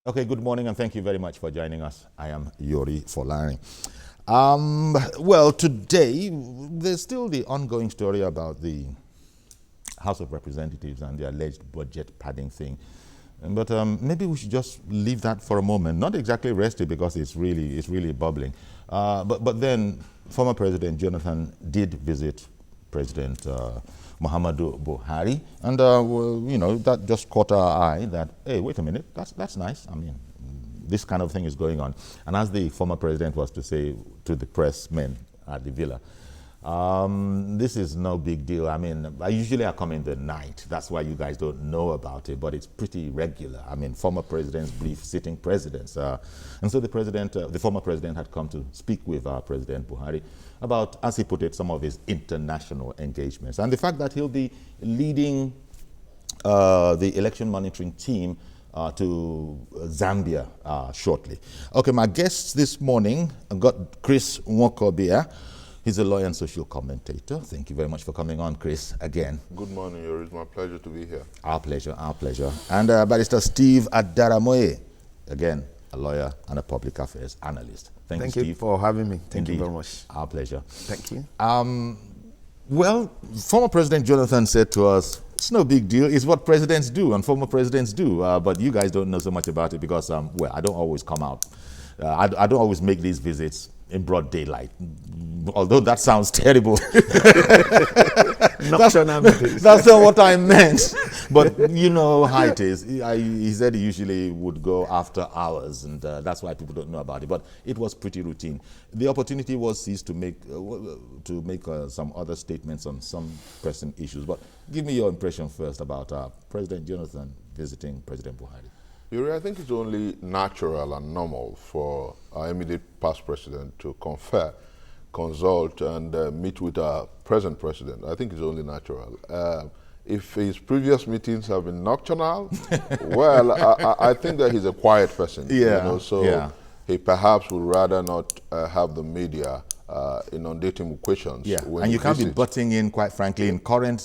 Okay, good morning and thank you very much for joining us. I am Yori Folari. Well, today there's still the ongoing story about the House of Representatives and the alleged budget padding thing. But maybe we should just leave that for a moment. Not exactly rest it because it's really bubbling. But then former President Jonathan did visit President Muhammadu Buhari, and that just caught our eye. That hey, wait a minute, that's nice. I mean, this kind of thing is going on. And as the former president was to say to the press men at the villa, this is no big deal. I mean, I come in the night. That's why you guys don't know about it, but it's pretty regular. I mean, former presidents brief sitting presidents. And so the former president had come to speak with President Buhari about, as he put it, some of his international engagements. And the fact that he'll be leading the election monitoring team to Zambia shortly. Okay, my guests this morning, I've got Chris Nwokobia. He's a lawyer and social commentator. Thank you very much for coming on, Chris, again. Good morning, Yuri. It's my pleasure to be here. Our pleasure, our pleasure. And Barrister Steve Adaramoye, again, a lawyer and a public affairs analyst. Thank you, Steve. you for having me. Thank Indeed. you very much. Our pleasure. Thank you. Well, former President Jonathan said to us, it's no big deal. It's what presidents do and former presidents do. But you guys don't know so much about it because, I don't always come out. I don't always make these visits in broad daylight, although that sounds terrible. That's not what I meant. But you know how it is. He said he usually would go after hours, and that's why people don't know about it. But it was pretty routine. The opportunity was seized to make some other statements on some pressing issues. But give me your impression first about President Jonathan visiting President Buhari. Yuri, I think it's only natural and normal for our immediate past president to confer, consult, and meet with our present president. I think it's only natural. If his previous meetings have been nocturnal, well, I think that he's a quiet person. Yeah. He perhaps would rather not have the media inundate him with questions. Yeah, and you can't be butting in, quite frankly, in current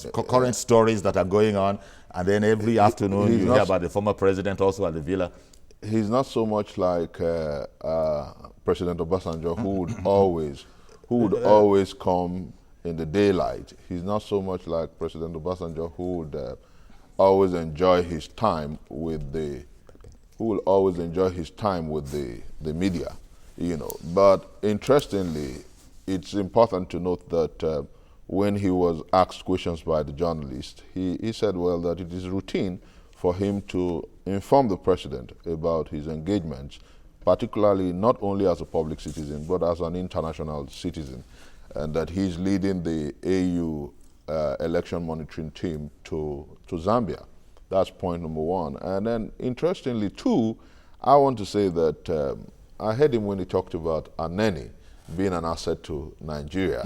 stories that are going on, and then every afternoon you hear about the former president also at the villa. He's not so much like President Obasanjo, who would always come in the daylight. He's not so much like President Obasanjo, who would always enjoy his time with the media, But interestingly, it's important to note that when he was asked questions by the journalist, he said, well, that it is routine for him to inform the president about his engagements, particularly not only as a public citizen, but as an international citizen, and that he's leading the AU election monitoring team to Zambia. That's point number one. And then, interestingly, too, I want to say that I heard him when he talked about Aneni being an asset to Nigeria.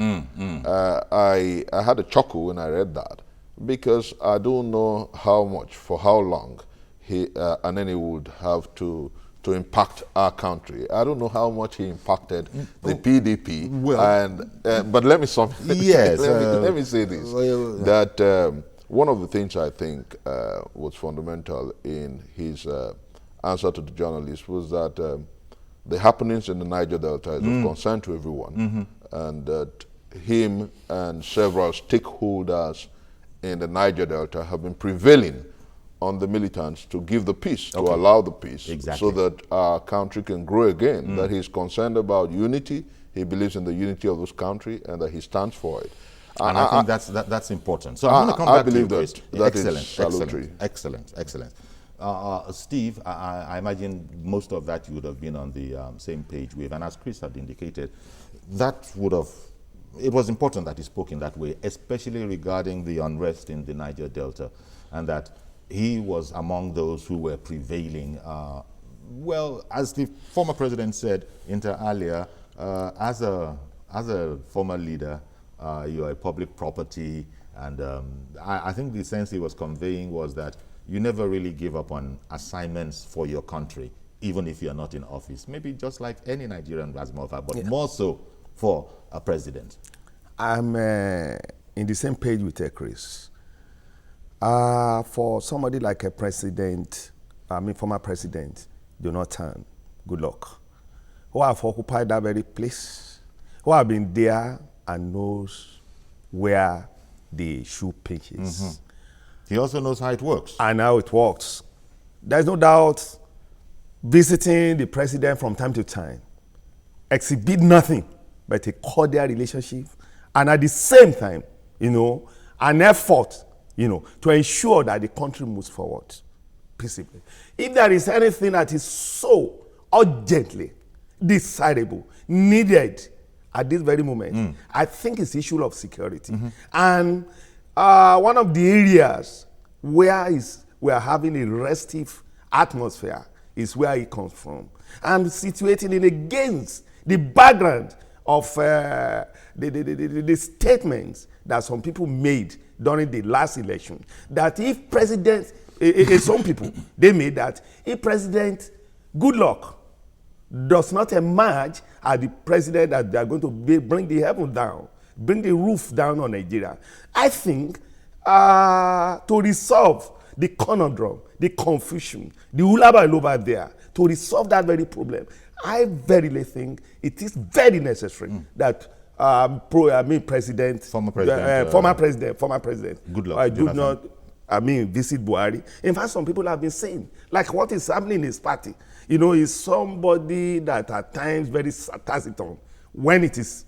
I had a chuckle when I read that, because I don't know how much, for how long, Aneni would have to impact our country. I don't know how much he impacted the PDP. But let me Yes, let me say this: that one of the things I think was fundamental in his answer to the journalist was that the happenings in the Niger Delta is of concern to everyone, and that him and several stakeholders in the Niger Delta have been prevailing on the militants to give the peace, to allow the peace, so that our country can grow again, that he's concerned about unity, he believes in the unity of this country, and that he stands for it. And I think that's important. So I'm going to come back to you, Chris. Excellent. Steve, I imagine most of that you would have been on the same page with, and as Chris had indicated, it was important that he spoke in that way, especially regarding the unrest in the Niger Delta, and that he was among those who were prevailing. Well, as the former president said inter alia, as a former leader, you're a public property, and I think the sense he was conveying was that you never really give up on assignments for your country, even if you're not in office. Maybe just like any Nigerian, as a matter of fact, but more so for a president. I'm in the same page with Chris. For somebody like a president, former president, Jonathan Goodluck, who have occupied that very place, who have been there and knows where the shoe pinches. He also knows how it works. And how it works. There's no doubt visiting the president from time to time exhibit nothing but a cordial relationship, and at the same time, an effort, to ensure that the country moves forward peaceably. If there is anything that is so urgently desirable, needed at this very moment, I think it's the issue of security. And one of the areas where we are having a restive atmosphere is where it comes from. And situating it against the background of the statements that some people made during the last election, that if President, some people, they made that if President Goodluck does not emerge as the president that they are going to bring the heaven down, bring the roof down on Nigeria, I think to resolve the conundrum, the confusion, the ulaba over there, to resolve that very problem, I verily think it is very necessary that former president Goodluck, do not, visit Buhari. In fact, some people have been saying, like what is happening in his party, is somebody that at times very taciturn when it is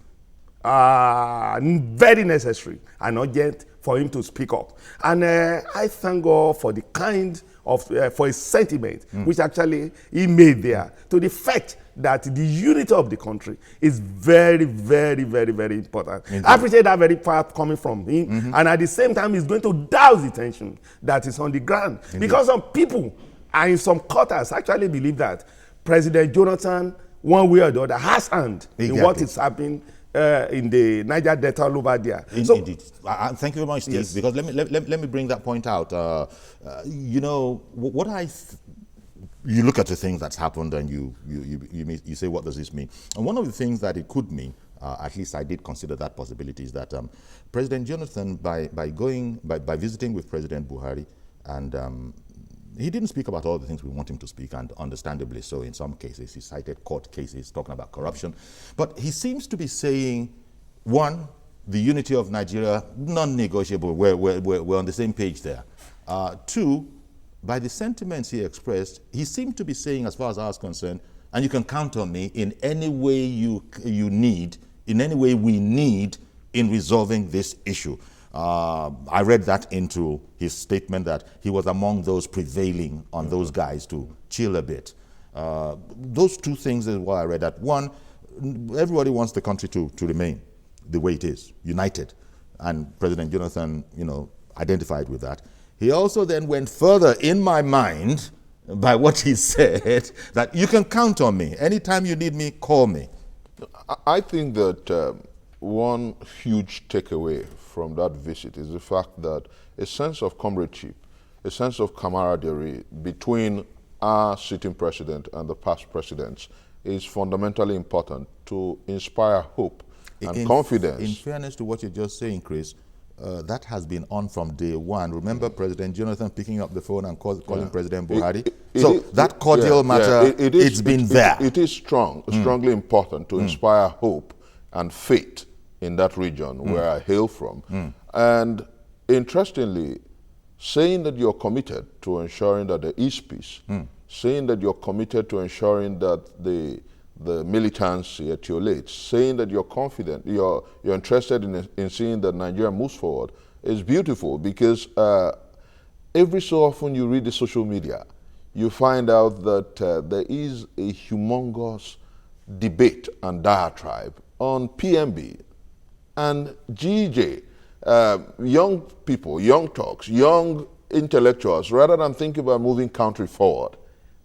very necessary and urgent for him to speak up. And I thank God for the kind of, for his sentiment, which actually he made there, to the fact that the unity of the country is very, very, very, very important. Indeed. I appreciate that very part coming from him. And at the same time, he's going to douse the tension that is on the ground. Indeed. Because some people and in some quarters actually believe that President Jonathan, one way or the other, has hand in what is happening in the Niger Delta over there. Indeed. Thank you very much, Steve. Yes. Because let me bring that point out. You look at the things that's happened and you say, what does this mean? And one of the things that it could mean, at least I did consider that possibility, is that President Jonathan, by visiting with President Buhari, and he didn't speak about all the things we want him to speak, and understandably so in some cases. He cited court cases talking about corruption. But he seems to be saying, one, the unity of Nigeria, non-negotiable, we're on the same page there. Two, by the sentiments he expressed, he seemed to be saying, as far as I was concerned, and you can count on me in any way you need, in any way we need in resolving this issue. I read that into his statement that he was among those prevailing on those guys to chill a bit. Those two things is what I read. That one, everybody wants the country to remain the way it is, united. And President Jonathan, identified with that. He also then went further in my mind by what he said, that you can count on me. Anytime you need me, call me. I think that one huge takeaway from that visit is the fact that a sense of comradeship, a sense of camaraderie between our sitting president and the past presidents is fundamentally important to inspire hope and confidence. In fairness to what you're just saying, Chris, that has been on from day one. Remember President Jonathan picking up the phone and calling President Buhari? That cordial matter, it's been there. It is strongly important to inspire hope and faith in that region where I hail from. And interestingly, saying that you're committed to ensuring that there is peace, saying that you're committed to ensuring that the militancy etiolates, saying that you're confident, you're interested in seeing that Nigeria moves forward is beautiful, because every so often you read the social media, you find out that there is a humongous debate and diatribe on PMB and GJ. Young people, young talks, young intellectuals, rather than thinking about moving country forward,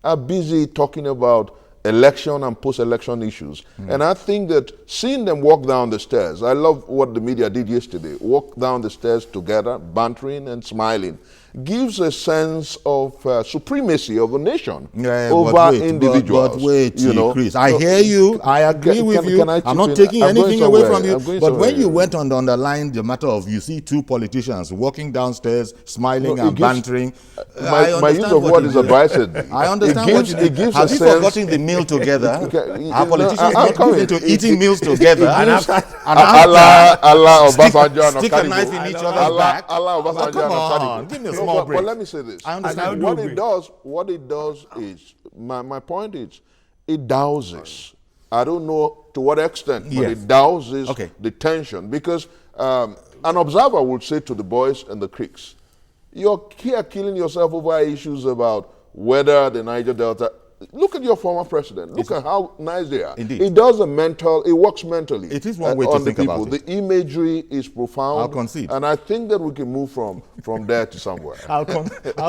are busy talking about election and post-election issues. And I think that seeing them walk down the stairs, I love what the media did yesterday, walk down the stairs together, bantering and smiling. gives a sense of supremacy of a nation Yeah, over but wait, individuals. But wait, you know, Chris, I hear you. I agree with you. I'm not taking anything away from you. But when you went on the underline the matter of you see two politicians walking downstairs, smiling and bantering. My use of word is advised. I understand what you it gives Have a you sense. forgotten the meal together? Our politicians I'm not coming. used to eating meals together. and after, Allah Obasanjo and stick a Okadibo. knife in each other's back. Allah Obasanjo Come and on, Okadibo. give me a No, small but break. let me say this. I understand. What it does is, my point is, it douses. I don't know to what extent, but Yes. it douses Okay. the tension. Because an observer would say to the boys in the creeks, you're here killing yourself over issues about whether the Niger Delta. Look at your former president. Look at how nice they are. Indeed. It does it works mentally. It is one way to on the think people. about it. The imagery is profound. I'll concede. And I think that we can move from there to somewhere. I'll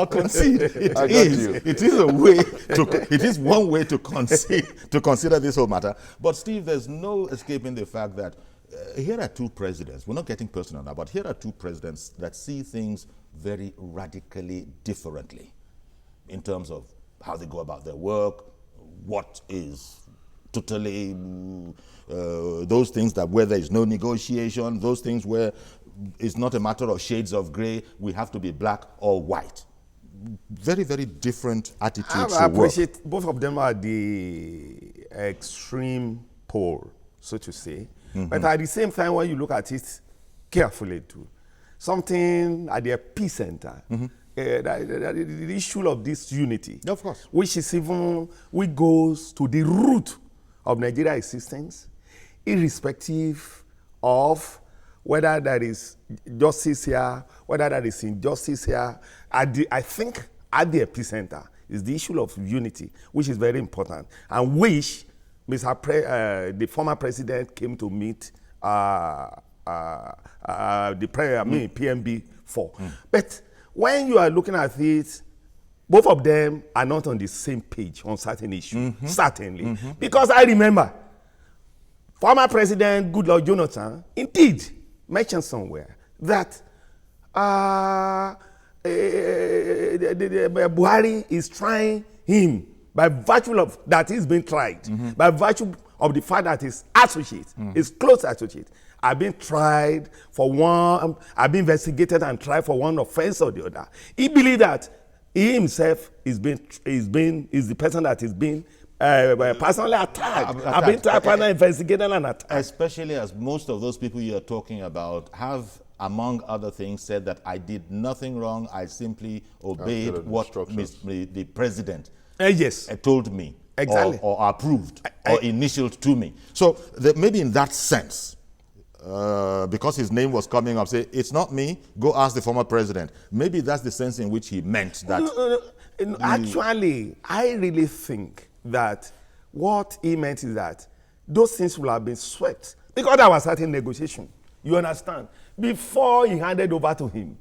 concede. I got you. It is a way to. It is one way to consider this whole matter. But Steve, there's no escaping the fact that here are two presidents. We're not getting personal now, but here are two presidents that see things very radically differently in terms of how they go about their work, what is totally those things that where there is no negotiation, those things where it's not a matter of shades of gray, we have to be black or white. Very, very different attitudes I to work. appreciate both of them are the extreme pole, so to say. But at the same time, when you look at it carefully too, something at the epicenter, the issue of this unity, Of course. which goes to the root of Nigeria's existence, irrespective of whether there is justice here, whether there is injustice here. I think at the epicenter is the issue of unity, which is very important, and which the former president came to meet PMB for. But when you are looking at it, both of them are not on the same page on certain issues, certainly. Because I remember former President Goodluck Jonathan indeed mentioned somewhere that Buhari is trying him by virtue of that he's been tried, by virtue of the fact that his associate, his close associate, have been tried for one, have been investigated and tried for one offense or the other. He believed that he himself is the person that is being personally attacked. Have been personally investigated and attacked. Especially as most of those people you're talking about have, among other things, said that I did nothing wrong, I simply obeyed what the president Yes. told me, Exactly. or approved, or initialed to me. So maybe in that sense, because his name was coming up, say, it's not me, go ask the former president. Maybe that's the sense in which he meant that. No, actually, I really think that what he meant is that those things will have been swept because there was certain negotiation. You understand? Before he handed over to him,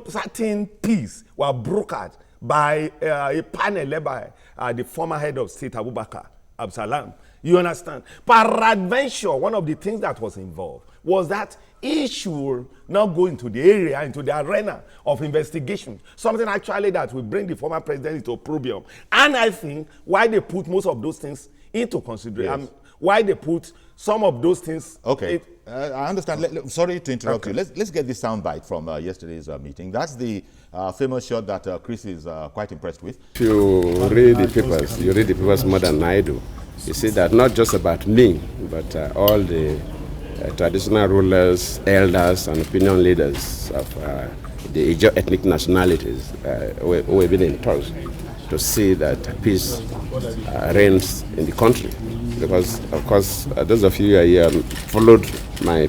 certain peace were brokered by a panel led by the former head of state, Abubakar Absalam. You understand? Peradventure, one of the things that was involved was that he should not go into the area, into the arena of investigation. Something actually that will bring the former president into opprobrium. And I think why they put most of those things into consideration, Yes. why they put some of those things. Okay, I understand. Sorry to interrupt you. Let's get this soundbite from yesterday's meeting. That's the famous shot that Chris is quite impressed with. If you read the papers more than I do. You see that not just about me, but all the traditional rulers, elders, and opinion leaders of the ethnic nationalities who have been in touch to see that peace reigns in the country. Because, of course, those of you who are here followed my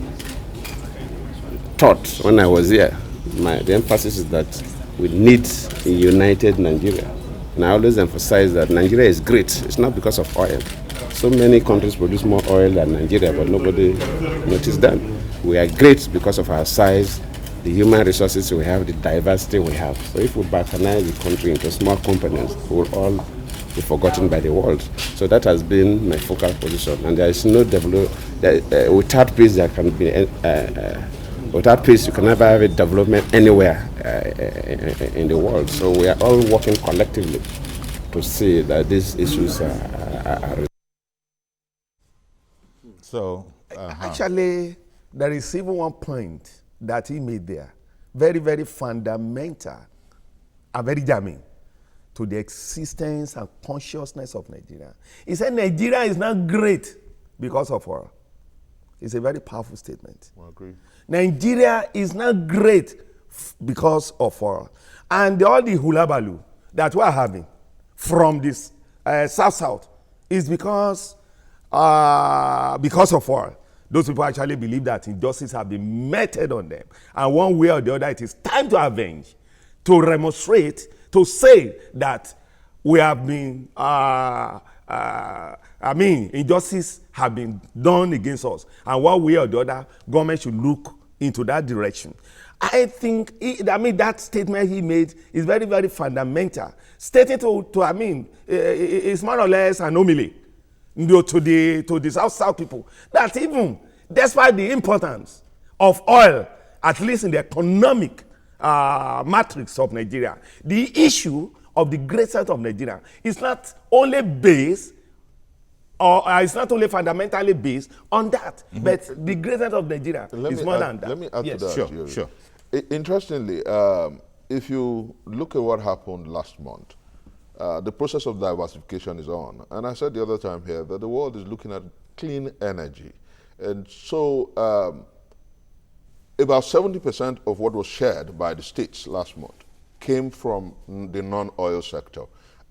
thoughts when I was here. The emphasis is that we need a united Nigeria. And I always emphasize that Nigeria is great. It's not because of oil. So many countries produce more oil than Nigeria, but nobody noticed that. We are great because of our size, the human resources we have, the diversity we have. So if we balkanize the country into small components, we will all be forgotten by the world. So that has been my focal position. And there is no without peace there can be Without peace, you can never have a development anywhere in the world. So we are all working collectively to see that these issues are resolved. So, Actually, there is even one point that he made there, very, very fundamental and very damning to the existence and consciousness of Nigeria. He said Nigeria is not great because of oil. It's a very powerful statement. I agree. Nigeria is not great because of oil. And all the hulabaloo that we are having from this South-South is because of oil. Those people actually believe that injustice have been meted on them. And one way or the other, it is time to avenge, to remonstrate, to say that we have been, injustice have been done against us. And one way or the other, government should look into that direction. I think, that statement he made is very, very fundamental. Stating it's more or less an homily to the South people, that even despite the importance of oil, at least in the economic matrix of Nigeria, the issue of the greatness of Nigeria is not only based, or it's not only fundamentally based on that, but the greatness of Nigeria is more than that. Let me add to that. Sure, sure. Interestingly, if you look at what happened last month, the process of diversification is on. And I said the other time here that the world is looking at clean energy. And so about 70% of what was shared by the states last month came from the non-oil sector.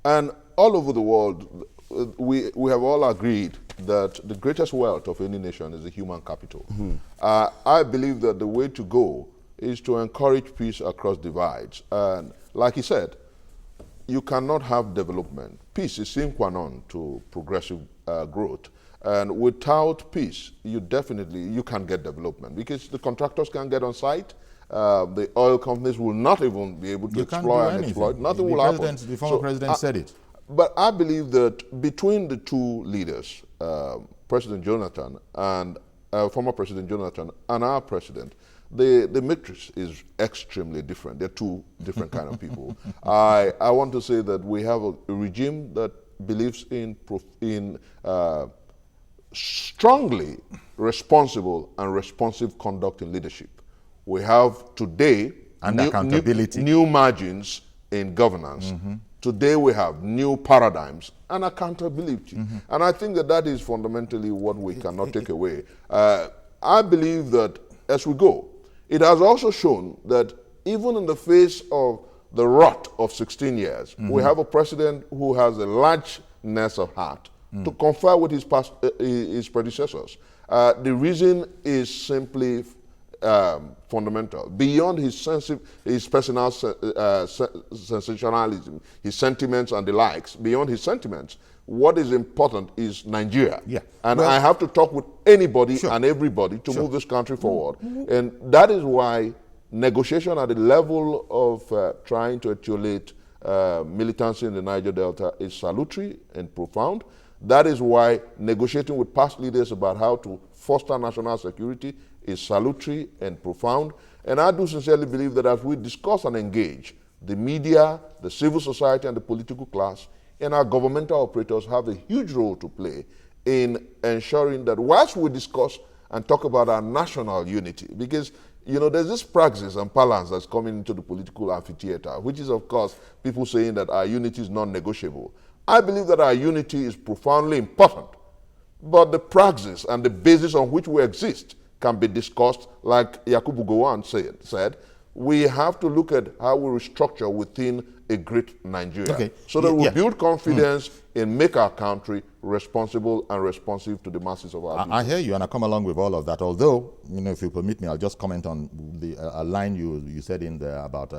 And all over the world, we have all agreed that the greatest wealth of any nation is the human capital. I believe that the way to go is to encourage peace across divides. And like he said, you cannot have development. Peace is sine qua non to progressive growth. And without peace, you can get development because the contractors can't get on site. The oil companies will not even be able to explore and exploit. Nothing will happen. The former president said it. But I believe that between the two leaders, President Jonathan and former President Jonathan and our president, the matrix is extremely different. They're two different kind of people. I want to say that we have a regime that believes in strongly responsible and responsive conduct in leadership. We have today and accountability. New margins in governance. Today we have new paradigms and accountability. And I think that is fundamentally what we cannot take away. I believe that as we go, it has also shown that even in the face of the rot of 16 years, we have a president who has a largeness of heart to confer with his predecessors. The reason is simply fundamental. Beyond his personal sensationalism, his sentiments and the likes, beyond his sentiments, what is important is Nigeria. Yeah. And I have to talk with anybody and everybody to move this country forward. And that is why negotiation at the level of trying to etiolate militancy in the Niger Delta is salutary and profound. That is why negotiating with past leaders about how to foster national security is salutary and profound. And I do sincerely believe that as we discuss and engage, the media, the civil society, and the political class, and our governmental operators have a huge role to play in ensuring that whilst we discuss and talk about our national unity, because there's this praxis and balance that's coming into the political amphitheater, which is, of course, people saying that our unity is non-negotiable. I believe that our unity is profoundly important, but the praxis and the basis on which we exist can be discussed, like Yakubu Gowon said. We have to look at how we restructure within a great Nigeria, so that we build confidence and make our country responsible and responsive to the masses of our people. I hear you, and I come along with all of that. Although, if you permit me, I'll just comment on the a line you said in there about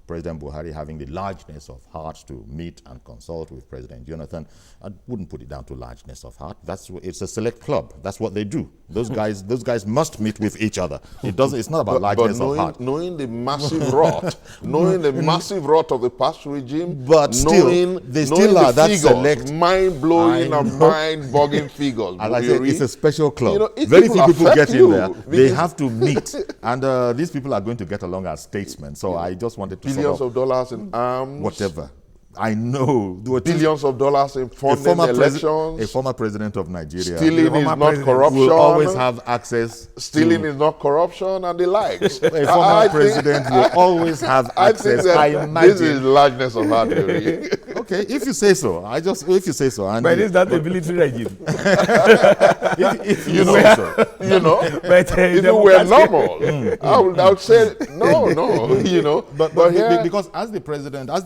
President Buhari having the largeness of heart to meet and consult with President Jonathan. I wouldn't put it down to largeness of heart. It's a select club. That's what they do. Those guys must meet with each other. It's not about largeness of heart. Knowing the massive rot, knowing the massive rot of the past last regime, But still, they still are that select. mind-blowing I and know. mind-boggling figures. As I said, it's a special club. You know, if Very people few people affect get in you, there. They because- have to meet. And these people are going to get along as statesmen. So I just wanted to Billions sort of dollars in arms. whatever. I know. There were two- Billions of dollars in a funding former, elections. a former president of Nigeria Stealing is former not president corruption. will always have access. Stealing to, is not corruption and the likes. a former president will always have I think access. that I this is imagine. largeness of heart theory. Okay, if you say so. If you say so. And But it's not a military regime. if you say so. You know, But if it were normal, I would say no. You know, But here, because as the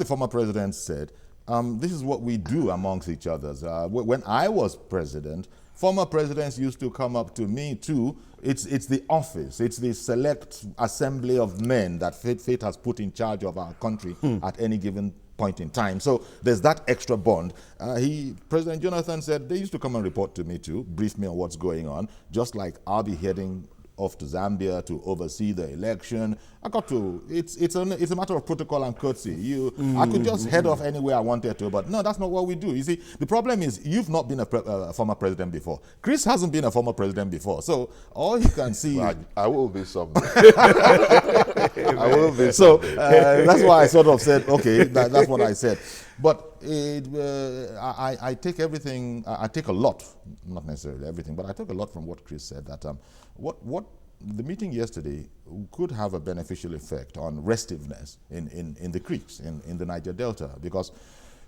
former president said, this is what we do amongst each other. When I was president, former presidents used to come up to me too. It's the office, it's the select assembly of men that fate has put in charge of our country at any given point in time. So there's that extra bond. President Jonathan said they used to come and report to me too, brief me on what's going on, just like I'll be heading off to Zambia to oversee the election. It's a matter of protocol and courtesy. I could just head off anywhere I wanted to, but no, that's not what we do. You see, the problem is you've not been a former president before. Chris hasn't been a former president before, so all you can see. I will be someday. I will be. So that's why I sort of said, okay, that's what I said. But I take everything. I take a lot, not necessarily everything, but I took a lot from what Chris said. That what the meeting yesterday could have a beneficial effect on restiveness in the creeks in the Niger Delta, because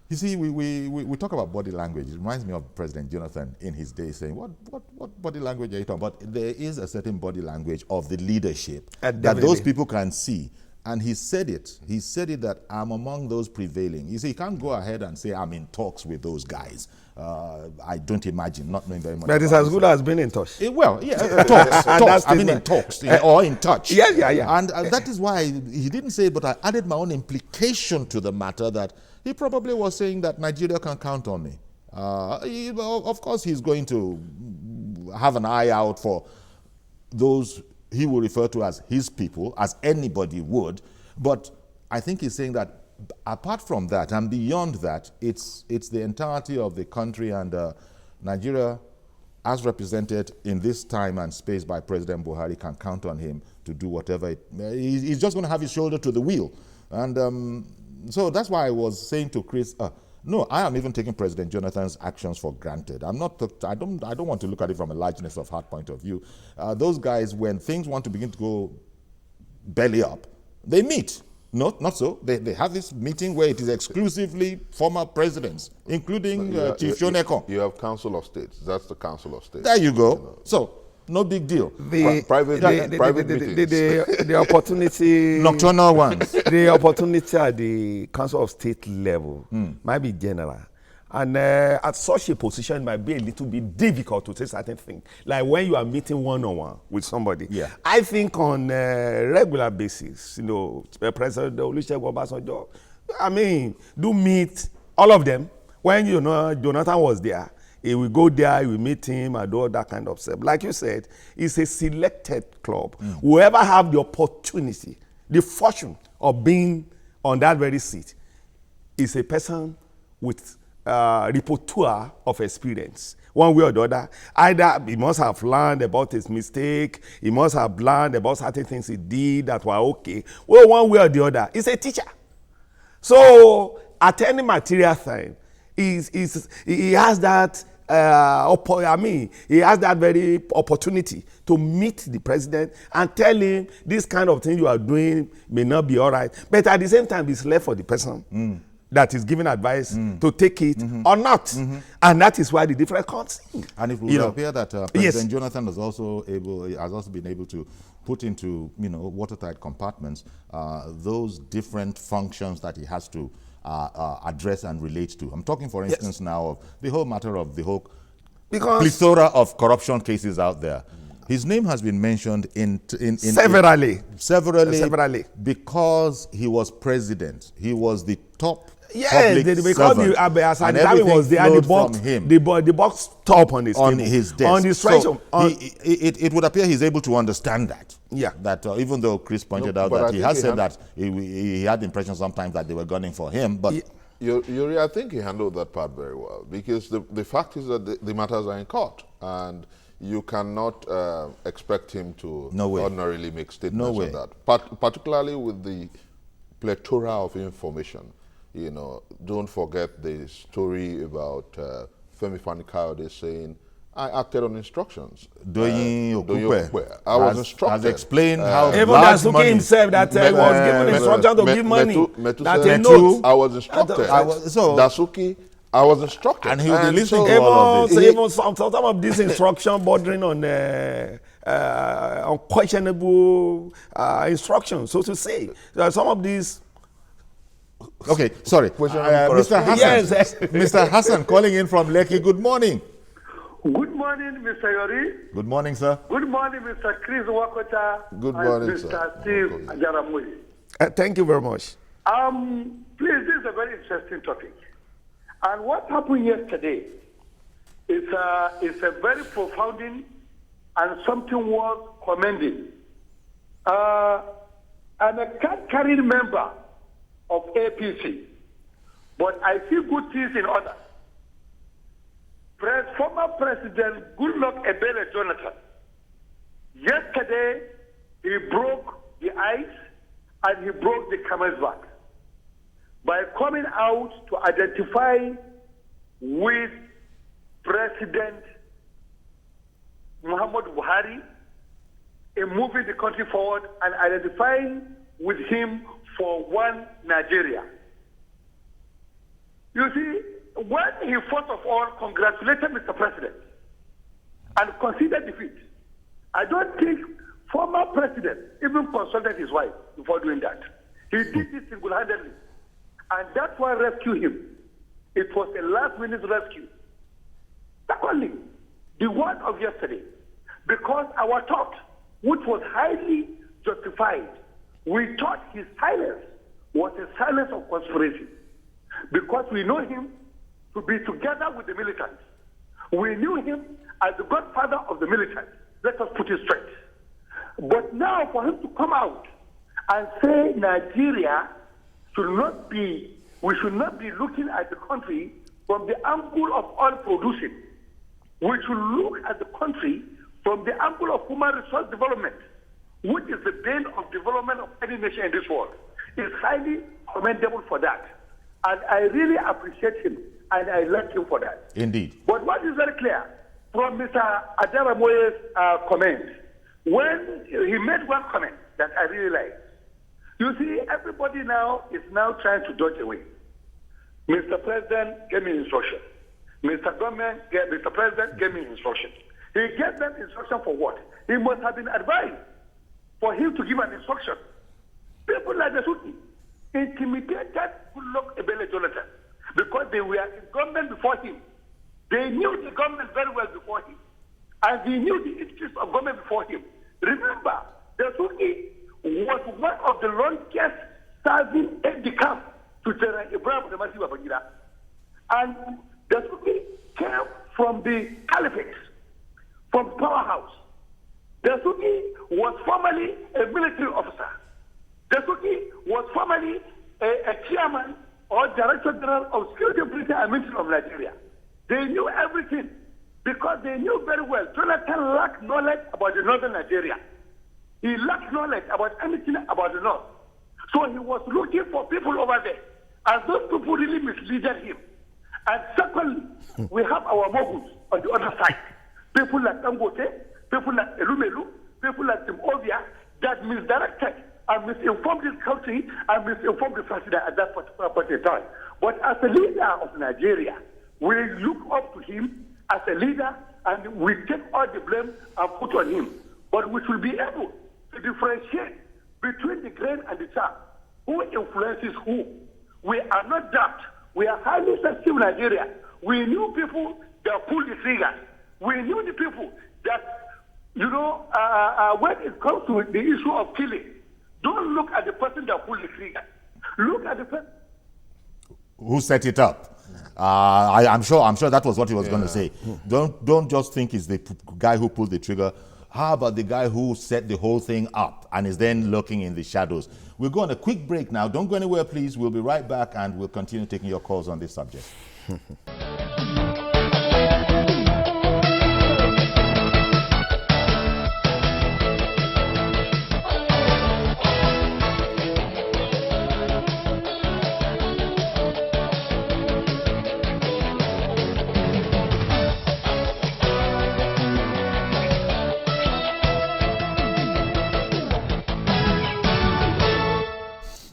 you see, we talk about body language. It reminds me of President Jonathan in his day saying, what body language are you talking about? There is a certain body language of the leadership that those people can see. And he said it. He said it that I'm among those prevailing. You see, you can't go ahead and say I'm in talks with those guys. I don't imagine, not knowing very much. But it's about as good as being in touch. talks. I mean, in talks or in touch. Yeah. And that is why he didn't say it, but I added my own implication to the matter that he probably was saying that Nigeria can count on me. Of course, he's going to have an eye out for those he will refer to as his people, as anybody would. But I think he's saying that apart from that and beyond that, it's the entirety of the country, and Nigeria, as represented in this time and space by President Buhari, can count on him to do whatever. He's just going to have his shoulder to the wheel. And so that's why I was saying to Chris, no, I am even taking President Jonathan's actions for granted. I don't want to look at it from a largeness of heart point of view. Those guys, when things want to begin to go belly up, they meet. Not so. They have this meeting where it is exclusively former presidents, including Chief Shoneko. You have Council of States. That's the Council of States. There you go. So, no big deal. Private meetings. The opportunity, Nocturnal ones. the opportunity at the Council of State level might be general. And at such a position, it might be a little bit difficult to say certain things. Like when you are meeting one-on-one with somebody. Yeah. I think on a regular basis, President Olusegun Obasanjo, do meet all of them. When, Jonathan was there, he will go there, he will meet him and do all that kind of stuff. Like you said, it's a selected club. Whoever have the opportunity, the fortune of being on that very seat is a person with repertoire of experience, one way or the other. Either he must have learned about his mistake, he must have learned about certain things he did that were okay. Well, one way or the other, he's a teacher. So at any material time, he has that he has that very opportunity to meet the president and tell him this kind of thing you are doing may not be all right. But at the same time, it's left for the person that is giving advice to take it or not. And that is why the difference comes in. And it will appear that President Jonathan has also been able to put into watertight compartments those different functions that he has to address and relate to. I'm talking, for instance, now of the whole matter of the whole plethora of corruption cases out there. His name has been mentioned in severally, because he was president. He was the top Yes, public because servant, as at and the time he everything was there, the flowed box, from him the box top on his on table, his desk. on the stretcher. So it would appear he's able to understand that. Yeah. That even though Chris pointed out but that I he think has he said had- that he had the impression sometimes that they were gunning for him, but Yuri, I think he handled that part very well, because the fact is that the matters are in court, and you cannot expect him to No way. ordinarily make statements No on way. that. Particularly with the plethora of information. You know, don't forget the story about Femi Fani-Kayode saying, I acted on instructions. Doyin Okupe I was has instructed. explained how even large Dasuki money himself that was given instruction to give money. Metu That said, a note. I was instructed. So- I was instructed. And he will be listening to Even, all of this. even some of these instruction bordering on unquestionable instructions, so to say. Some of these. Okay, sorry. Mr. Hassan. Yes. Mr. Hassan calling in from Lekki. Good morning. Good morning, Mr. Yori. Good morning, sir. Good morning, Mr. Chris Wakota. Good and morning, Mr. sir. Steve Ajaramoye. Thank you very much. Please, this is a very interesting topic. And what happened yesterday is a very profounding and something worth commending. I'm a card-carrying member of APC, but I see good things in others. Former President Goodluck Ebele Jonathan, yesterday he broke the ice and he broke the camel's back by coming out to identify with President Muhammadu Buhari in moving the country forward and identifying with him for one Nigeria. You see, when he first of all congratulated Mr. President and considered defeat, I don't think former president even consulted his wife before doing that. He did this single-handedly, and that's why rescued him. It was a last-minute rescue. Secondly, the word of yesterday, because our thought, which was highly justified, we thought his silence was a silence of conspiracy, because we know him to be together with the militants. We knew him as the godfather of the militants. Let us put it straight. But now for him to come out and say Nigeria we should not be looking at the country from the angle of oil producing. We should look at the country from the angle of human resource development, which is the bane of development of any nation in this world. Is highly commendable for that. And I really appreciate him, and I like him for that. Indeed. But what is very clear from Mr. Ajaramoye's comment, when he made one comment that I really like. You see, everybody now is now trying to dodge away. Mr. President gave me instruction. Mr. President gave me instruction. He gave them instruction for what? He must have been advised for him to give an instruction. People like the Suti intimidated Goodluck Ebele Jonathan because they were in government before him. They knew the government very well before him. And they knew the interests of government before him. Remember, the Suti was one of the longest serving aide-de-camp to General Ibrahim Badamasi Babangida. And the Suti came from the caliphate, from powerhouse. The Suti was formerly a military officer. The Suti was formerly a chairman or director general of security and military of Nigeria. They knew everything because they knew very well Jonathan lacked knowledge about the northern Nigeria. He lacked knowledge about anything about the north. So he was looking for people over there. And those people really misled him. And secondly, we have our moguls on the other side. People like Dangote, people like Elumelu, people like Tim Ovia that misdirected and misinformed this country and misinformed the president at that particular point in time. But as a leader of Nigeria, we look up to him as a leader and we take all the blame and put on him. But we should be able to differentiate between the grain and the chaff. Who influences who? We are not daft. We are highly sensitive in Nigeria. We knew people that pulled the trigger. We knew the people that, when it comes to the issue of killing, don't look at the person that pulled the trigger. Look at the person. who set it up. I'm sure that was what he was going to say. Don't just think it's the guy who pulled the trigger. How about the guy who set the whole thing up and is then lurking in the shadows? We'll go on a quick break now. Don't go anywhere, please. We'll be right back and we'll continue taking your calls on this subject.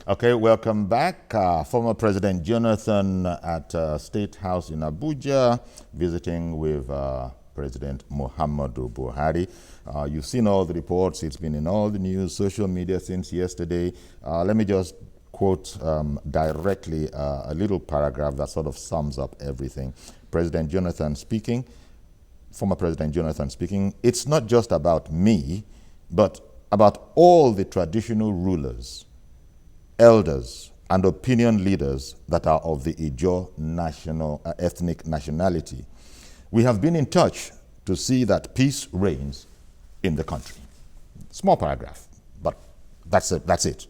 Okay, welcome back. Former President Jonathan at State House in Abuja, visiting with President Muhammadu Buhari. You've seen all the reports. It's been in all the news, social media since yesterday. Let me just quote directly a little paragraph that sort of sums up everything. President Jonathan speaking, former President Jonathan speaking, it's not just about me, but about all the traditional rulers, elders, and opinion leaders that are of the Ijaw national, ethnic nationality. We have been in touch to see that peace reigns in the country. Small paragraph, but that's it. That's it.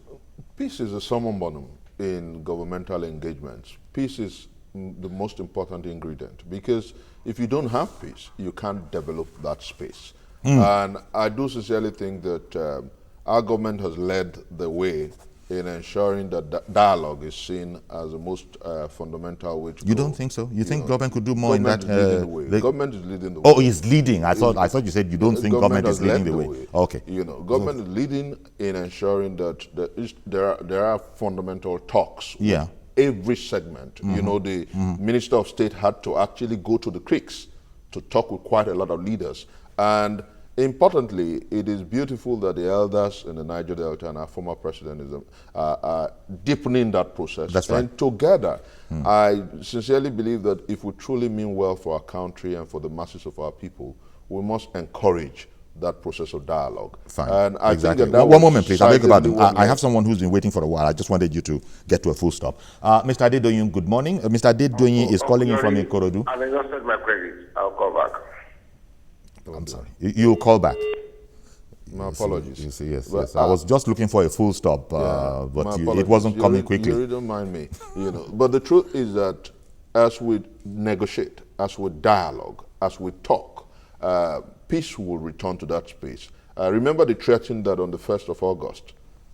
Peace is a summum bonum in governmental engagements. Peace is the most important ingredient, because if you don't have peace, you can't develop that space. And I do sincerely think that our government has led the way in ensuring that dialogue is seen as the most fundamental way to You go. don't think so? You think government could do more in that? Government is leading the way. Government is leading the way. Oh, it's leading. I thought you said you don't think government is leading the way. Okay. You know, government is leading in ensuring that there are fundamental talks. Yeah. With every segment. You know, the Minister of State had to actually go to the creeks to talk with quite a lot of leaders. And importantly, it is beautiful that the elders in the Niger Delta and our former president are deepening that process. That's right. And together, I sincerely believe that if we truly mean well for our country and for the masses of our people, we must encourage that process of dialogue. Fine. And I exactly. think that One moment, please. I beg your cited pardon. I have someone who's been waiting for a while. I just wanted you to get to a full stop. Mr. Adedoyin, good morning. Mr. Adedoyin is calling in from Ikorodu. I've exhausted my credit. I'll call back. I'm sorry. You'll call back. My apologies. You see, yes, But, yes. I was just looking for a full stop, My but it apologies. wasn't coming You quickly. really don't mind me, you know. But the truth is that as we negotiate, as we dialogue, as we talk, peace will return to that space. Remember the threatening that on the 1st of August,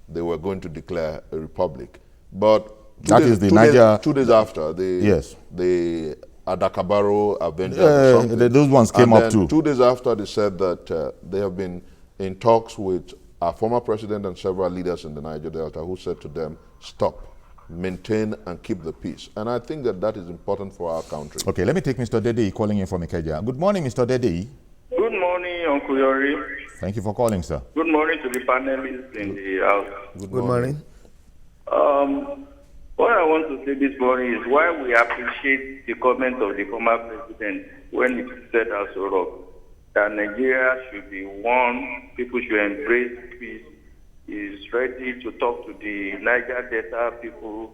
they were going to declare a republic. But That is the Niger- 2 days after, Yes. the Adakabaro Avengers or something. Those ones came And up then too. 2 days after, they said that they have been in talks with our former president and several leaders in the Niger Delta who said to them, stop, maintain and keep the peace. And I think that that is important for our country. Okay, let me take Mr. Dedei calling in from Ikeja. Good morning, Mr. Dedei. Good morning, Uncle Yori. Thank you for calling, sir. Good morning to the panelists in the house. Good morning. What I want to say this morning is why we appreciate the comment of the former president when he said as Orob that Nigeria should be one, people should embrace peace. He is ready to talk to the Niger Delta people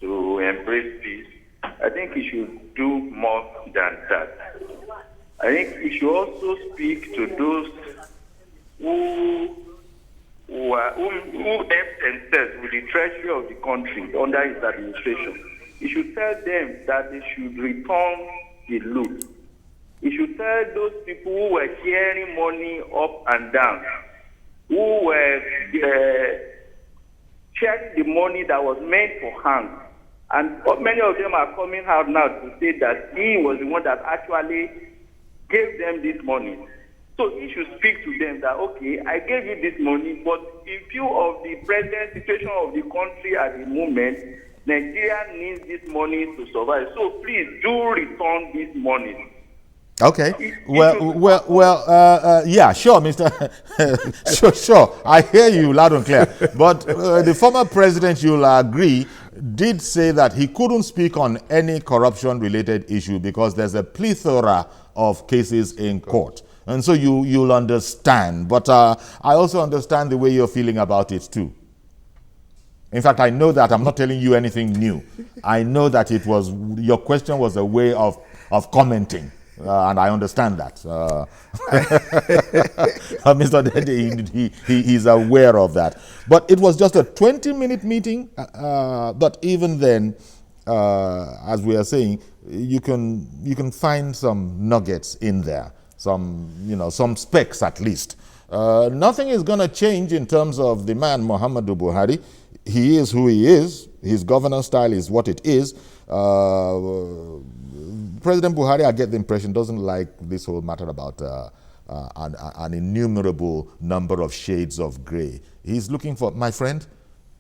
to embrace peace. I think he should do more than that. I think he should also speak to those who helped themselves with the treasury of the country under his administration. He should tell them that they should return the loot. He should tell those people who were sharing money up and down, who were sharing the money that was meant for hands. And many of them are coming out now to say that he was the one that actually gave them this money. So he should speak to them that, okay, I gave you this money, but in view of the present situation of the country at the moment, Nigeria needs this money to survive. So please do return this money. Okay. Yeah, sure, Mr. sure. I hear you loud and clear. But the former president, you'll agree, did say that he couldn't speak on any corruption-related issue because there's a plethora of cases in court. And so you'll understand. But I also understand the way you're feeling about it, too. In fact, I know that I'm not telling you anything new. I know that your question was a way of commenting. And I understand that. Mr. Dede, he's aware of that. But it was just a 20-minute meeting. But even then, as we are saying, you can find some nuggets in there, some specs at least. Nothing is going to change in terms of the man, Muhammadu Buhari. He is who he is. His governance style is what it is. President Buhari, I get the impression, doesn't like this whole matter about an innumerable number of shades of gray. He's looking for, my friend,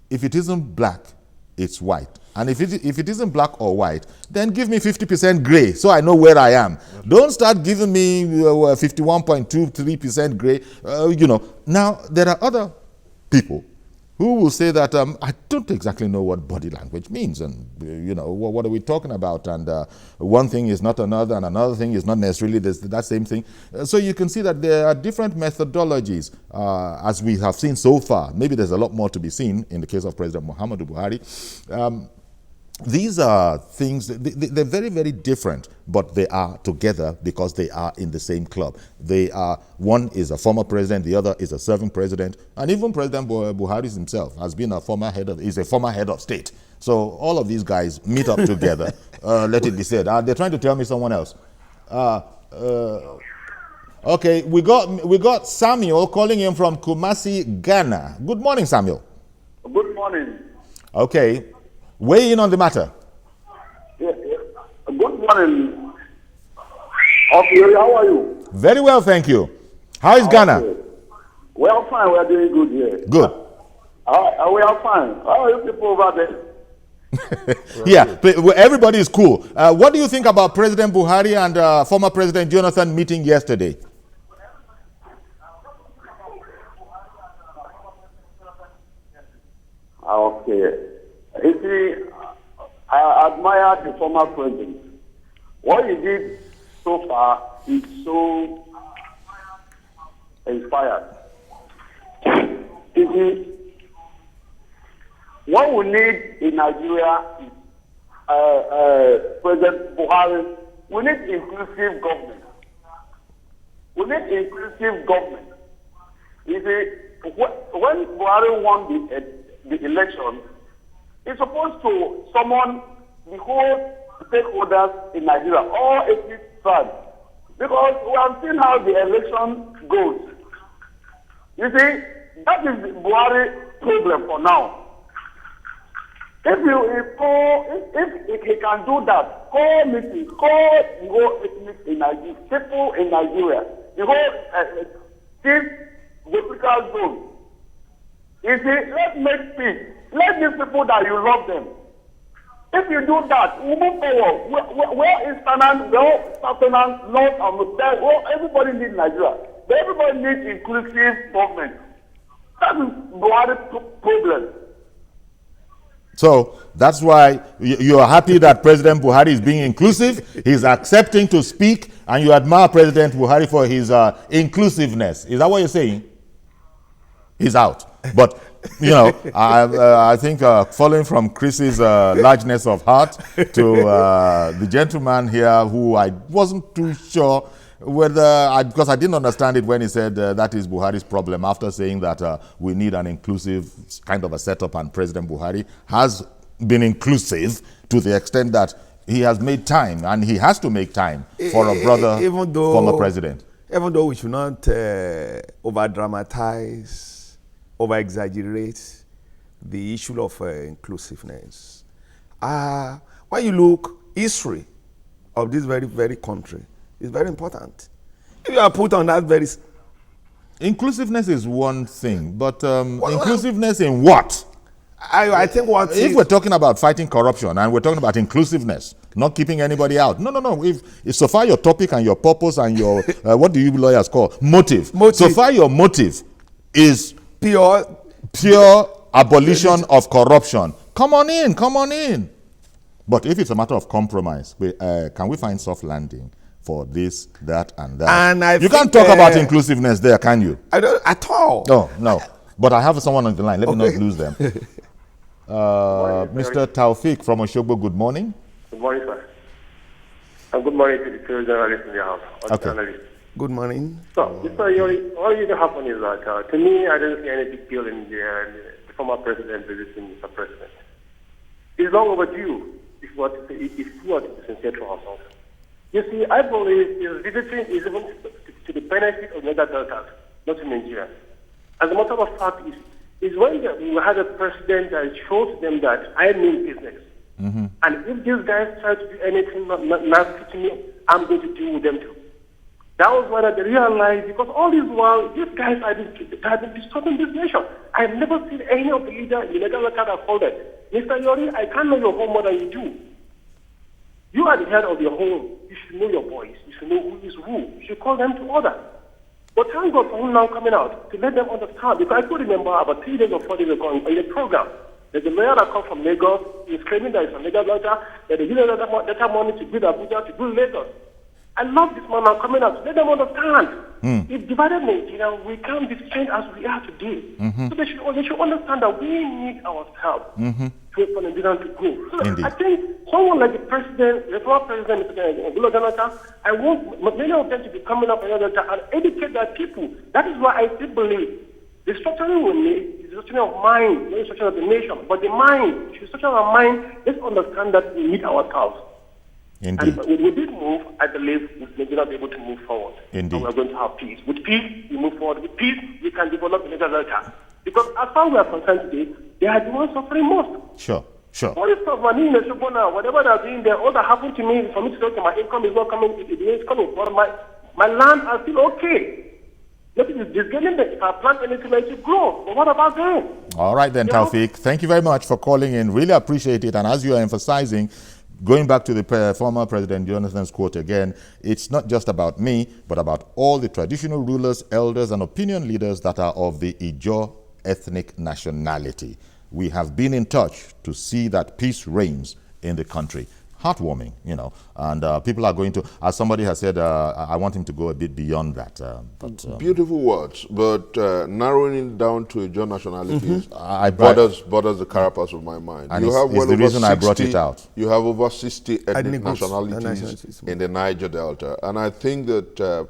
if it isn't black, it's white. And if it isn't black or white, then give me 50% gray so I know where I am. Don't start giving me 51.23% gray. Now, there are other people who will say that I don't exactly know what body language means, and what are we talking about? And one thing is not another, and another thing is not necessarily that same thing. So you can see that there are different methodologies, as we have seen so far. Maybe there's a lot more to be seen in the case of President Muhammadu Buhari. These are things, they're very, very different, but they are together because they are in the same club. One is a former president, the other is a serving president, and even President Buhari himself is a former head of state. So all of these guys meet up together. Let it be said. They're trying to tell me someone else. Okay, we got Samuel calling in from Kumasi, Ghana. Good morning, Samuel. Good morning. Okay. Weigh in on the matter. Yeah. Good morning. Okay, how are you? Very well, thank you. How is Ghana? Well, fine. We are doing good here. Good. We are fine. How are you people over there? Yeah, everybody is cool. What do you think about President Buhari and former President Jonathan meeting yesterday? Okay. You see, I admire the former president. What he did so far is so inspired. You see, what we need in Nigeria is President Buhari. We need inclusive government. We need inclusive government. You see, when Buhari won the election, it's supposed to summon the whole stakeholders in Nigeria, all 80 tribes, because we have seen how the election goes. You see, that is the Buhari problem for now. If he can do that, call meetings, call the whole ethnic in Nigeria, people in Nigeria, the whole chief political zone. You see, let's make peace. Let these people that you love them. If you do that, we move forward. Where is Southern, North, and everybody needs Nigeria. But everybody needs inclusive government. That is Buhari's problem. So that's why you are happy that President Buhari is being inclusive. He's accepting to speak, and you admire President Buhari for his inclusiveness. Is that what you're saying? He's out. But, I think following from Chris's largeness of heart to the gentleman here who I wasn't too sure whether, because I didn't understand it when he said that is Buhari's problem, after saying that we need an inclusive kind of a setup, and President Buhari has been inclusive to the extent that he has made time, and he has to make time for a brother former president. Even though we should not over-dramatize, over-exaggerate the issue of inclusiveness. When you look history of this very, very country, it's very important. If you are put on that very... Inclusiveness is one thing, but inclusiveness in what? I think what... If we're talking about fighting corruption and we're talking about inclusiveness, not keeping anybody out. No. If so far your topic and your purpose and your, what do you lawyers call? Motive. So far your motive is pure abolition of corruption. Come on in. But if it's a matter of compromise, can we find soft landing for this, that, and that? And you can't talk about inclusiveness there, can you? I don't at all. No. But I have someone on the line. Let me not lose them. Mr. Taufik from Oshogbo, good morning. Good morning, sir. And good morning to the two journalists in the house. Okay. Good morning. So, Mr. Yori, all you happen is that, to me, I don't see any big deal in the former president visiting Mr. President. It's long overdue if we are to be sincere to ourselves. You see, I believe his visiting is even to the benefit of Niger Delta, not in Nigeria. As a matter of fact, is when we had a president that showed them that I mean business. Mm-hmm. And if these guys try to do anything nasty to me, I'm going to deal with them too. That was when I realized, because all this while, these guys have been disturbing this nation. I've never seen any of the leaders in the Niger Delta that folded. Mr. Yori, I can't know your home more than you do. You are the head of your home. You should know your boys. You should know who is who. You should call them to order. But thank God for him now coming out to let them understand. Because I could remember about 3 days or 4 days ago in the program, there's a lawyer that comes from Lagos. He's claiming that it's from Lagos Delta, that they give them that money to build Abuja, to build Lagos. I love this man now coming out to let them understand. If divided Nigeria, we can't be straight as we are today. So they should understand that we need ourselves for Nigeria to grow. So I think someone like the president, the former president, Goodluck Jonathan, I want many of them to be coming up and educate their people. That is why I still believe the structuring we need is the structuring of mind, not the structure of the nation. But the mind, the structure of our mind, let's understand that we need ourselves. Indeed. And with this move, I believe we're going to be able to move forward. Indeed. And we're going to have peace. With peace, we move forward. With peace, we can develop the Niger Delta. Because as far as we are concerned today, they are the ones suffering most. Sure. All this stuff, whatever they're doing there, all that happened to me, for me to say, okay, my income is not coming, it's coming, but my land are still okay. Nothing is disgaining that if I plant anything, it will grow. But what about them? All right then, Taufik. Thank you very much for calling in. Really appreciate it. And as you are emphasizing, going back to the former President Jonathan's quote again, it's not just about me, but about all the traditional rulers, elders, and opinion leaders that are of the Ijaw ethnic nationality. We have been in touch to see that peace reigns in the country. Heartwarming, and people are going to, as somebody has said, I want him to go a bit beyond that. Beautiful words, but narrowing it down to Ijaw nationalities borders the carapace of my mind. And it's the reason I brought it out. You have over 60 ethnic nationalities in the Niger Delta, and I think that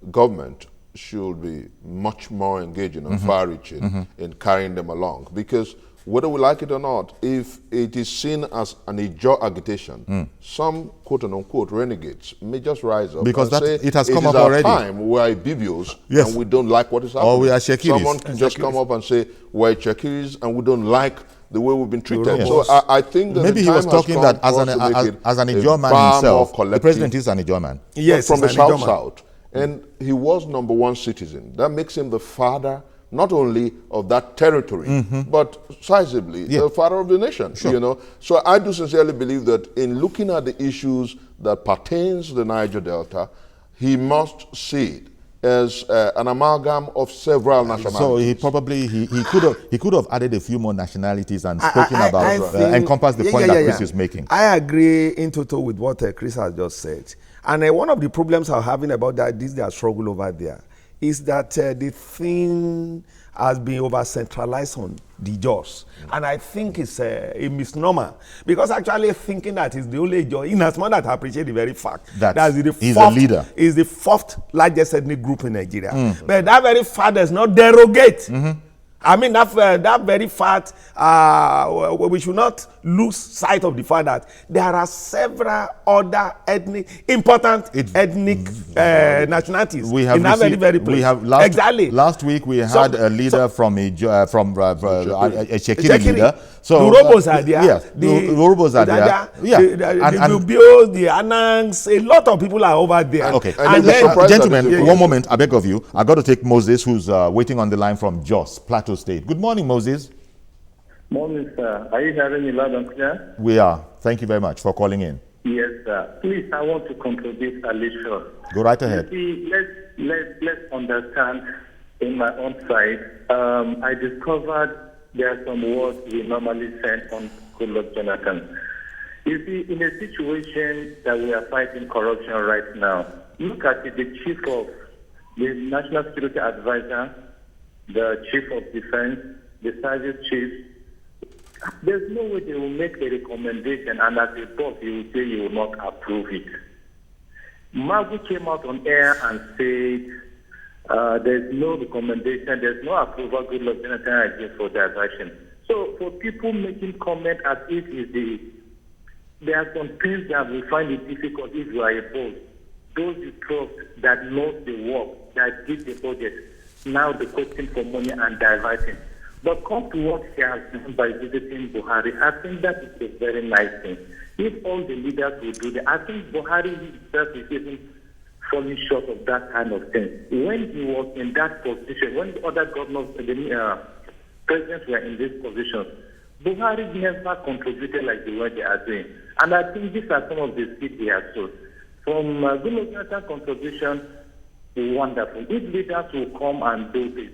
government should be much more engaging and far-reaching in carrying them along, because whether we like it or not, if it is seen as an Ijaw agitation, some quote-unquote renegades may just rise up because and say, it has come up already. already. Time we are Ibibios and we don't like what is happening. Or we are Shekiris. Someone can just come up and say, we're Shekiris and we don't like the way we've been treated. Yes. So I think that maybe the he was time has talking come that as an Ijaw man himself. The president is an Ijaw man. Yes, from the South. And he was #1 citizen. That makes him the father not only of that territory, but sizably the father of the nation. Sure. So I do sincerely believe that in looking at the issues that pertains to the Niger Delta, he must see it as an amalgam of several nationalities. So he probably he could have added a few more nationalities and spoken about encompass the point that Chris is making. I agree in total with what Chris has just said. And one of the problems I'm having about that, their struggle over there, is that the thing has been over-centralized on the Jaws. And I think it's a misnomer. Because actually thinking that is the only Jaw, in as much as I appreciate the very fact that he's a leader. Is the fourth largest ethnic group in Nigeria. But that very fact does not derogate. I mean, that very fact, we should not lose sight of the fact that there are several other important ethnic nationalities We have in that very place. We have last week we had a leader from a Shekiri leader. So the Urhobos are there. Yes, the Urhobos are there. The Nubios, the Anangs, a lot of people are over there. Okay, and then, gentlemen, one moment, I beg of you. I got to take Moses, who's waiting on the line from Jos, Plateau State. Good morning, Moses. Morning, sir. Are you hearing me loud and clear? We are. Thank you very much for calling in. Yes, sir. Please, I want to contribute a little. Go right ahead. You see, let's understand in my own side. I discovered there are some words we normally send on Goodluck Jonathan. You see, in a situation that we are fighting corruption right now, look at it, the chief of the National Security Advisor, the chief of defense, the service chief, There's no way they will make a recommendation and as a boss you will say you will not approve it. Magu came out on air and said there's no recommendation, there's no approval, Goodluck Jonathan against for diversion. So for people making comment as if there are some things that we find it difficult if you are a boss. Those you trust that knows the work, that did the budget, now the question for money and diverting. But come to what he has done by visiting Buhari, I think that is a very nice thing. If all the leaders will do that, I think Buhari himself is even falling short of that kind of thing. When he was in that position, when the other governors, the presidents were in this position, Buhari never contributed like the way they are doing. And I think these are some of the seeds he has sowed. From Goodluck Jonathan's contribution, wonderful. If leaders will come and do this,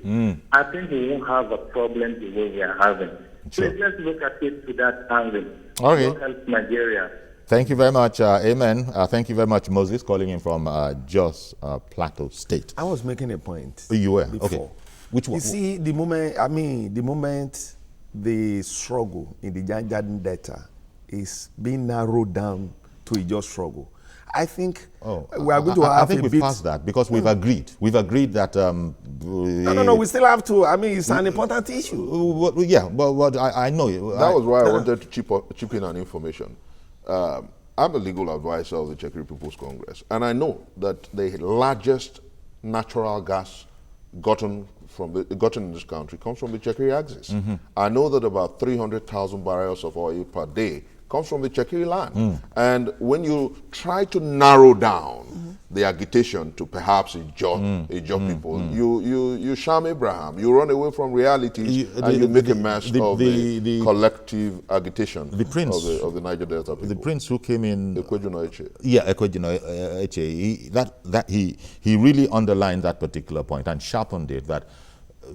I think we won't have a problem the way we are having. Sure. So let's look at it to that angle. Okay. What helps Nigeria? Thank you very much. Amen. Thank you very much, Moses, calling in from Jos Plateau State. I was making a point. You were? Before. Okay. Which one? You see, the moment the struggle in the Garden Delta is being narrowed down to a just struggle, I think we are going to have I think a we've bit. passed that because we've agreed. We've agreed that. No, we still have to. I mean, it's an important issue. Yeah, but I know. That was why I wanted to chip in an information. I'm a legal advisor of the Czech People's Congress, and I know that the largest natural gas gotten in this country comes from the Chekri axis. I know that about 300,000 barrels of oil per day comes from the Chekri land. And when you try to narrow down the agitation to perhaps a job people, you sham Abraham, you run away from reality, and you make a mess of the collective agitation the prince of the Niger Delta people. The prince who came in, Ekwejuno Eche. Yeah, Ekwejuno Eche, he really underlined that particular point and sharpened it, that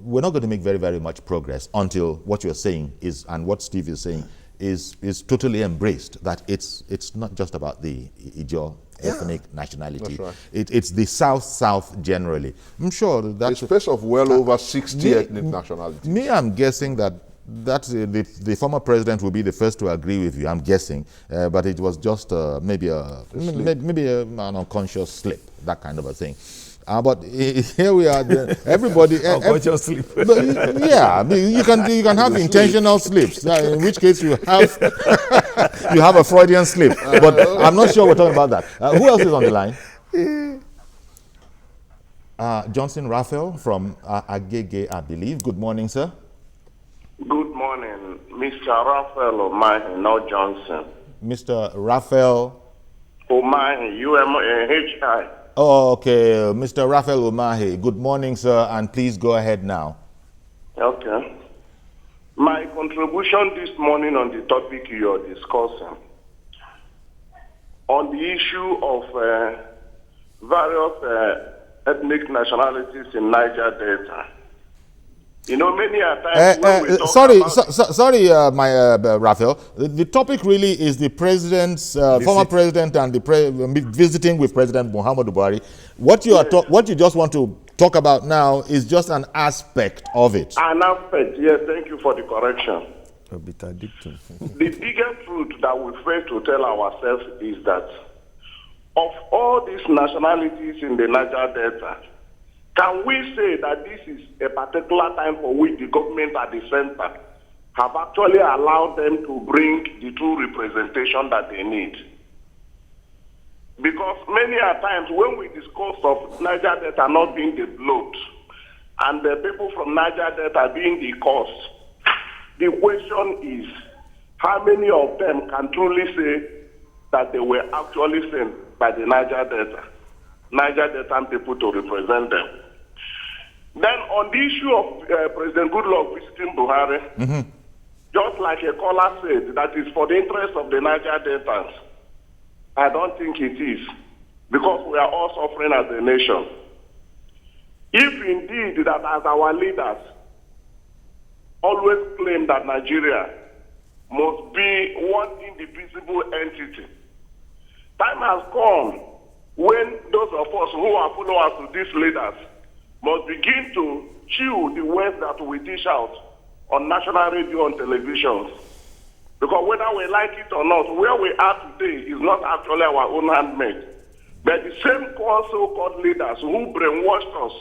we're not going to make very, very much progress until what you're saying is, and what Steve is saying, is totally embraced, that it's not just about the Ijaw ethnic nationality. That's right. It's the South generally. I'm sure that a space of well over 60 ethnic nationalities. I'm guessing that the former president will be the first to agree with you. I'm guessing, but it was just maybe an unconscious slip, that kind of a thing. But here we are. Everybody, unconscious slip. Yeah, you can have intentional slips. In which case you have you have a Freudian slip. But I'm not sure we're talking about that. Who else is on the line? Johnson Raphael from Agege, I believe. Good morning, sir. Good morning, Mr. Raphael Omahi, not Johnson. Mr. Raphael Omahi, UMAHI. Oh, okay. Mr. Raphael Omahi, good morning, sir, and please go ahead now. Okay. My contribution this morning on the topic you are discussing, on the issue of various ethnic nationalities in Niger Delta. You know, many a times when we talk sorry, Raphael. The topic really is the president's former president and the visiting with President Muhammadu Buhari. What you just want to talk about now is just an aspect of it. An aspect, yes. Thank you for the correction. A bit addictive. The bigger truth that we fail to tell ourselves is that of all these nationalities in the Niger Delta, can we say that this is a particular time for which the government at the center have actually allowed them to bring the true representation that they need? Because many a times when we discuss of Niger Delta not being the bloat and the people from Niger Delta being the cause, the question is how many of them can truly say that they were actually sent by the Niger Delta people to represent them? Then on the issue of President Goodluck visiting Buhari, just like a caller said, that is for the interest of the Niger Deltans. I don't think it is, because we are all suffering as a nation. If indeed that as our leaders always claim that Nigeria must be one indivisible entity, time has come when those of us who are followers to these leaders must begin to chew the words that we dish out on national radio and television. Because whether we like it or not, where we are today is not actually our own handmade. But the same so-called leaders who brainwashed us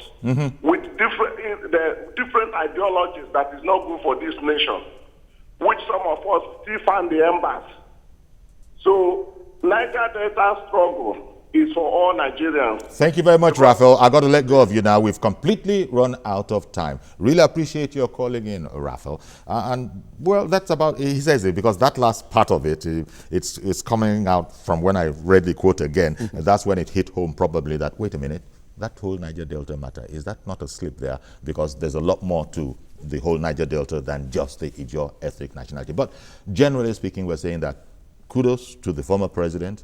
with different ideologies that is not good for this nation, which some of us still find the embers. So Niger Delta struggle is for all Nigerians. Thank you very much, Raphael. I got to let go of you now. We've completely run out of time. Really appreciate your calling in, Raphael. And well, that's about, he says it, because that last part of it, it's coming out from when I read the quote again. That's when it hit home probably that, wait a minute, that whole Niger Delta matter, is that not a slip there? Because there's a lot more to the whole Niger Delta than just the Ijaw ethnic nationality. But generally speaking, we're saying that kudos to the former president,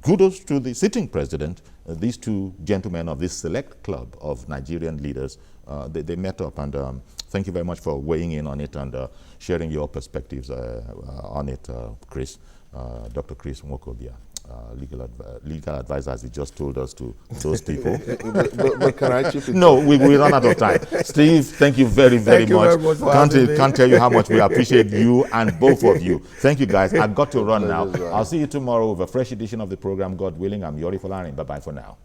kudos to the sitting president. These two gentlemen of this select club of Nigerian leaders, they met up, and thank you very much for weighing in on it and sharing your perspectives on it, Chris, Dr. Chris Nwokobia. Legal advisor, as he just told us, to those people. but can I chip in? No, we run out of time. Steve, thank you very much. Can't tell you how much we appreciate you and both of you. Thank you, guys. I've got to run now. I'll see you tomorrow with a fresh edition of the program, God willing. I'm Yori Folarin. Bye-bye for now.